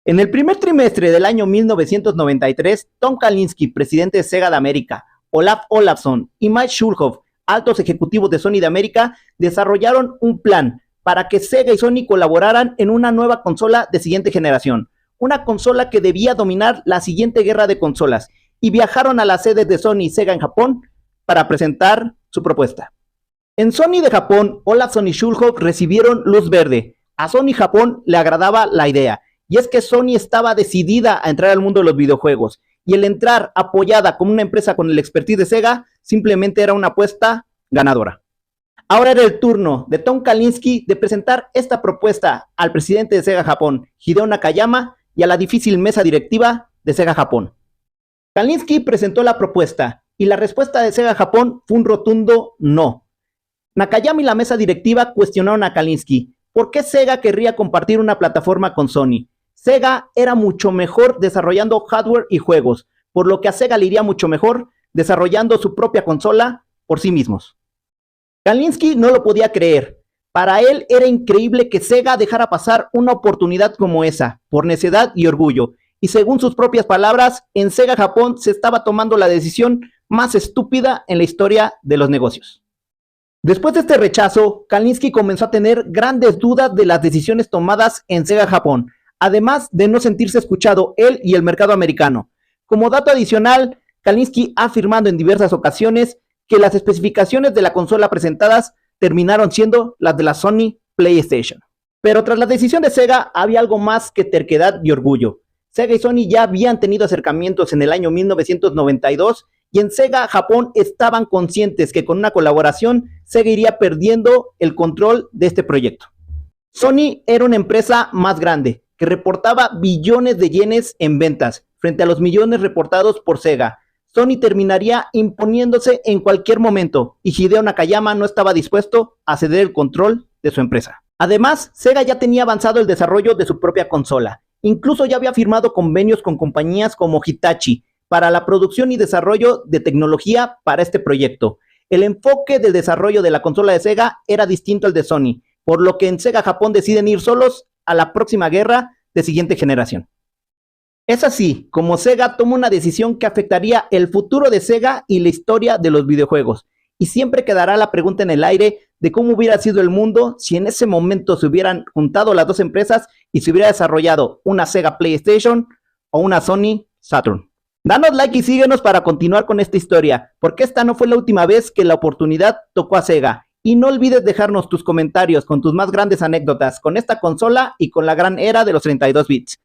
En el primer trimestre del año 1993, Tom Kalinske, presidente de Sega de América, Olaf Olafsson y Mike Schulhoff, altos ejecutivos de Sony de América, desarrollaron un plan para que Sega y Sony colaboraran en una nueva consola de siguiente generación, una consola que debía dominar la siguiente guerra de consolas, y viajaron a las sedes de Sony y Sega en Japón para presentar su propuesta. En Sony de Japón, Olafsson y Schulhoff recibieron luz verde. A Sony Japón le agradaba la idea, y es que Sony estaba decidida a entrar al mundo de los videojuegos, y el entrar apoyada como una empresa con el expertise de Sega simplemente era una apuesta ganadora. Ahora era el turno de Tom Kalinske de presentar esta propuesta al presidente de Sega Japón, Hideo Nakayama, y a la difícil mesa directiva de Sega Japón. Kalinske presentó la propuesta, y la respuesta de Sega Japón fue un rotundo no. Nakayama y la mesa directiva cuestionaron a Kalinske. ¿Por qué Sega querría compartir una plataforma con Sony? Sega era mucho mejor desarrollando hardware y juegos, por lo que a Sega le iría mucho mejor desarrollando su propia consola por sí mismos. Kalinske no lo podía creer. Para él era increíble que Sega dejara pasar una oportunidad como esa, por necedad y orgullo. Y según sus propias palabras, en Sega Japón se estaba tomando la decisión más estúpida en la historia de los negocios. Después de este rechazo, Kalinske comenzó a tener grandes dudas de las decisiones tomadas en Sega Japón, además de no sentirse escuchado él y el mercado americano. Como dato adicional, Kalinske ha afirmado en diversas ocasiones que las especificaciones de la consola presentadas terminaron siendo las de la Sony PlayStation. Pero tras la decisión de Sega había algo más que terquedad y orgullo. Sega y Sony ya habían tenido acercamientos en el año 1992 y en Sega Japón estaban conscientes que con una colaboración Sega iría perdiendo el control de este proyecto. Sony era una empresa más grande, que reportaba billones de yenes en ventas, frente a los millones reportados por Sega. Sony terminaría imponiéndose en cualquier momento, y Hideo Nakayama no estaba dispuesto a ceder el control de su empresa. Además, Sega ya tenía avanzado el desarrollo de su propia consola. Incluso ya había firmado convenios con compañías como Hitachi para la producción y desarrollo de tecnología para este proyecto. El enfoque del desarrollo de la consola de Sega era distinto al de Sony, por lo que en Sega Japón deciden ir solos a la próxima guerra de siguiente generación. Es así como Sega toma una decisión que afectaría el futuro de Sega y la historia de los videojuegos. Y siempre quedará la pregunta en el aire de cómo hubiera sido el mundo si en ese momento se hubieran juntado las dos empresas y se hubiera desarrollado una Sega PlayStation o una Sony Saturn. Danos like y síguenos para continuar con esta historia, porque esta no fue la última vez que la oportunidad tocó a Sega. Y no olvides dejarnos tus comentarios con tus más grandes anécdotas con esta consola y con la gran era de los 32 bits.